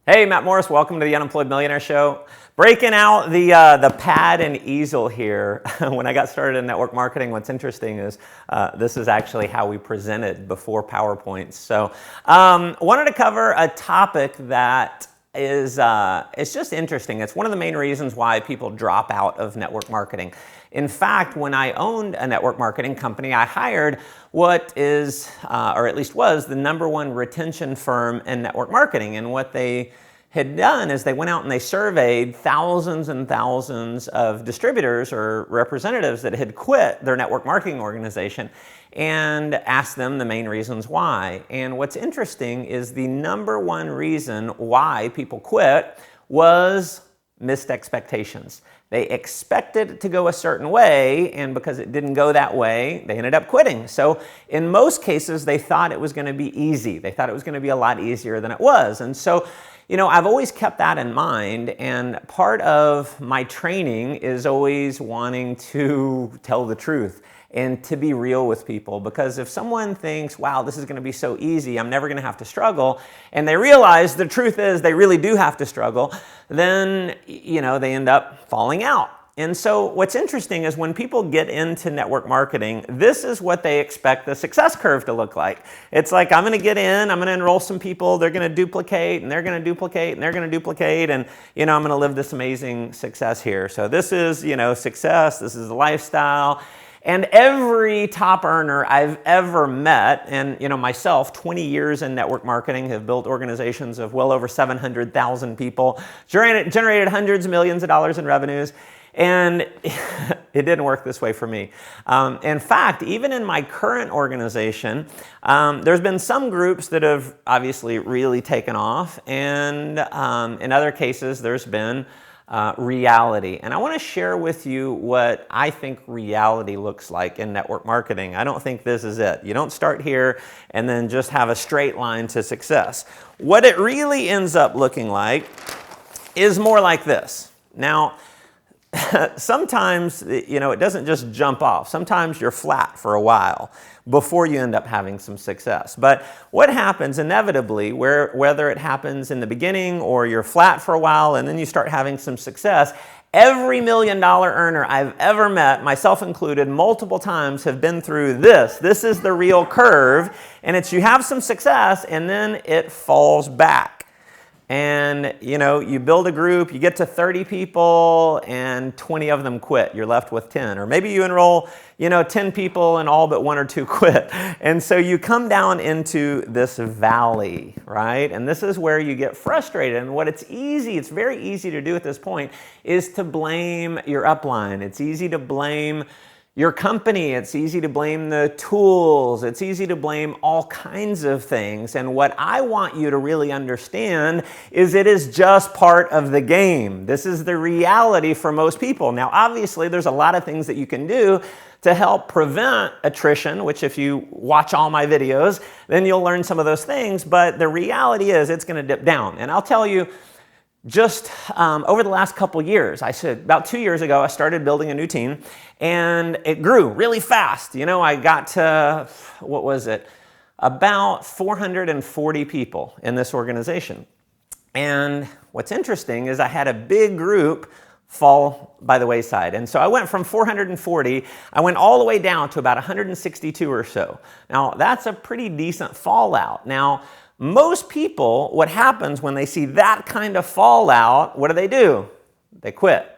Hey, Matt Morris, welcome to the Unemployed Millionaire Show. Breaking out the pad and easel here. When I got started in network marketing, what's interesting is this is actually how we presented before PowerPoints. So wanted to cover a topic that is it's just interesting. It's one of the main reasons why people drop out of network marketing. In fact, when I owned a network marketing company, I hired what is, or at least was, the #1 retention firm in network marketing. And what they had done is they went out and they surveyed thousands and thousands of distributors or representatives that had quit their network marketing organization and asked them the main reasons why. And what's interesting is the #1 reason why people quit was missed expectations. They expected it to go a certain way, and because it didn't go that way, they ended up quitting. So in most cases, they thought it was going to be easy. They thought it was going to be a lot easier than it was. And so, you know, I've always kept that in mind, and part of my training is always wanting to tell the truth and to be real with people. Because if someone thinks, wow, this is going to be so easy, I'm never going to have to struggle, and they realize the truth is they really do have to struggle, then, you know, they end up falling out. And so what's interesting is when people get into network marketing, this is what they expect the success curve to look like. It's like, I'm going to get in, I'm going to enroll some people, they're going to duplicate, and they're going to duplicate, and they're going to duplicate, and, you know, I'm going to live this amazing success here. So this is, you know, success, this is the lifestyle. And every top earner I've ever met, and you know myself, 20 years in network marketing, have built organizations of well over 700,000 people, generated hundreds of millions of dollars in revenues, and it didn't work this way for me. In fact, even in my current organization, there's been some groups that have obviously really taken off, and in other cases there's been reality. And I want to share with you what I think reality looks like in network marketing. I don't think this is it. You don't start here and then just have a straight line to success. What it really ends up looking like is more like this. Now, sometimes, you know, it doesn't just jump off. Sometimes you're flat for a while before you end up having some success. But what happens inevitably, whether it happens in the beginning or you're flat for a while and then you start having some success, every $1 million earner I've ever met, myself included, multiple times have been through this. This is the real curve, and it's you have some success and then it falls back. And, you know, you build a group, you get to 30 people, and 20 of them quit. You're left with 10. Or maybe you enroll, you know, 10 people and all but 1 or 2 quit. And so you come down into this valley, right? And this is where you get frustrated. And what it's very easy to do at this point, is to blame your upline. It's easy to blame your company, it's easy to blame the tools, it's easy to blame all kinds of things. And what I want you to really understand is it is just part of the game. This is the reality for most people. Now, obviously, there's a lot of things that you can do to help prevent attrition, which if you watch all my videos, then you'll learn some of those things. But the reality is it's going to dip down. And I'll tell you, just over the last couple years, I said about 2 years ago, I started building a new team, and it grew really fast. You know, I got to, what was it, about 440 people in this organization. And what's interesting is I had a big group fall by the wayside. And so I went from 440, I went all the way down to about 162 or so. Now, that's a pretty decent fallout. Now, most people, what happens when they see that kind of fallout, what do? They quit.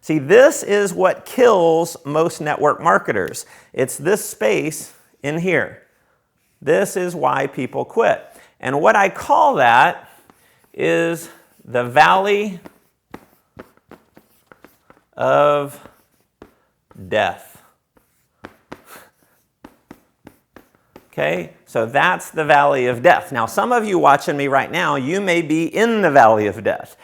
See, this is what kills most network marketers. It's this space in here. This is why people quit. And what I call that is the valley of death. Okay, so that's the valley of death. Now, some of you watching me right now, you may be in the valley of death.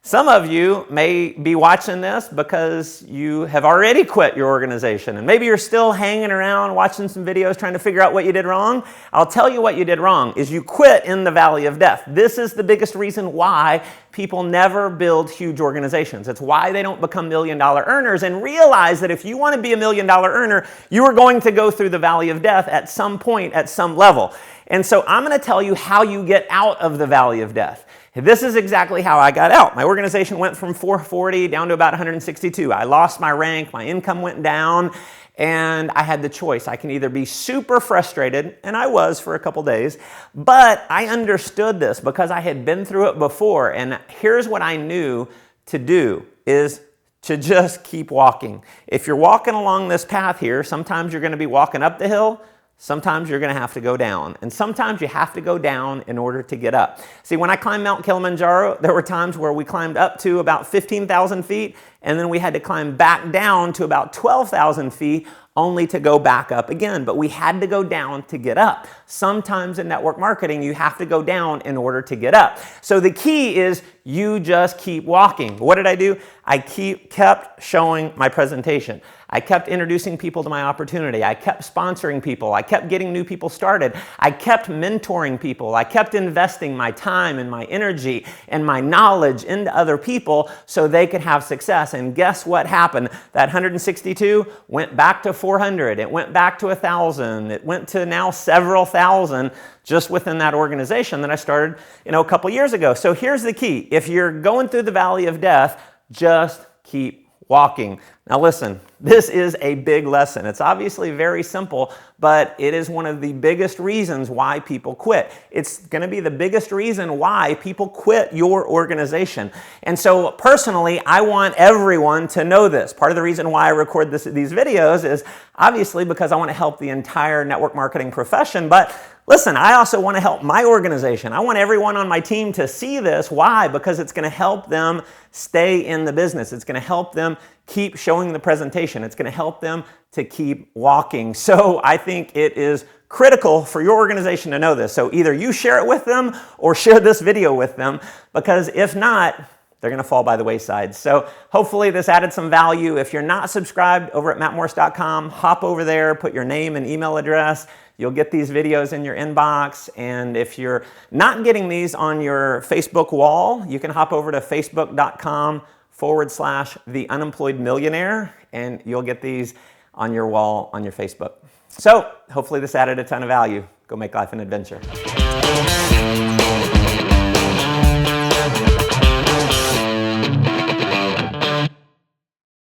Some of you may be watching this because you have already quit your organization, and maybe you're still hanging around watching some videos trying to figure out what you did wrong. I'll tell you what you did wrong is you quit in the valley of death. This is the biggest reason why people never build huge organizations. It's why they don't become million-dollar earners, and realize that if you want to be a million-dollar earner, you are going to go through the valley of death at some point, at some level. And so I'm going to tell you how you get out of the valley of death. This is exactly how I got out. My organization went from 440 down to about 162. I lost my rank, my income went down, and I had the choice. I can either be super frustrated, and I was for a couple days, but I understood this because I had been through it before, and here's what I knew to do is to just keep walking. If you're walking along this path here, sometimes you're going to be walking up the hill, sometimes you're going to have to go down, and sometimes you have to go down in order to get up. See, when I climbed Mount Kilimanjaro, there were times where we climbed up to about 15,000 feet, and then we had to climb back down to about 12,000 feet only to go back up again. But we had to go down to get up. Sometimes in network marketing, you have to go down in order to get up. So the key is you just keep walking. What did I do? I kept showing my presentation. I kept introducing people to my opportunity. I kept sponsoring people. I kept getting new people started. I kept mentoring people. I kept investing my time and my energy and my knowledge into other people so they could have success. And guess what happened? That 162 went back to 400. It went back to 1,000. It went to now several thousand just within that organization that I started, a couple years ago. So here's the key. If you're going through the valley of death, just keep walking. Now listen, this is a big lesson. It's obviously very simple, but it is one of the biggest reasons why people quit. It's going to be the biggest reason why people quit your organization. And so personally, I want everyone to know this. Part of the reason why I record these videos is obviously because I want to help the entire network marketing profession, but listen, I also want to help my organization. I want everyone on my team to see this. Why? Because it's going to help them stay in the business. It's going to help them keep showing the presentation. It's going to help them to keep walking. So I think it is critical for your organization to know this. So either you share it with them or share this video with them, because if not, they're going to fall by the wayside. So hopefully this added some value. If you're not subscribed over at mattmorse.com, hop over there, put your name and email address. You'll get these videos in your inbox. And if you're not getting these on your Facebook wall, you can hop over to facebook.com/theunemployedmillionaire, and you'll get these on your wall on your Facebook. So hopefully this added a ton of value. Go make life an adventure.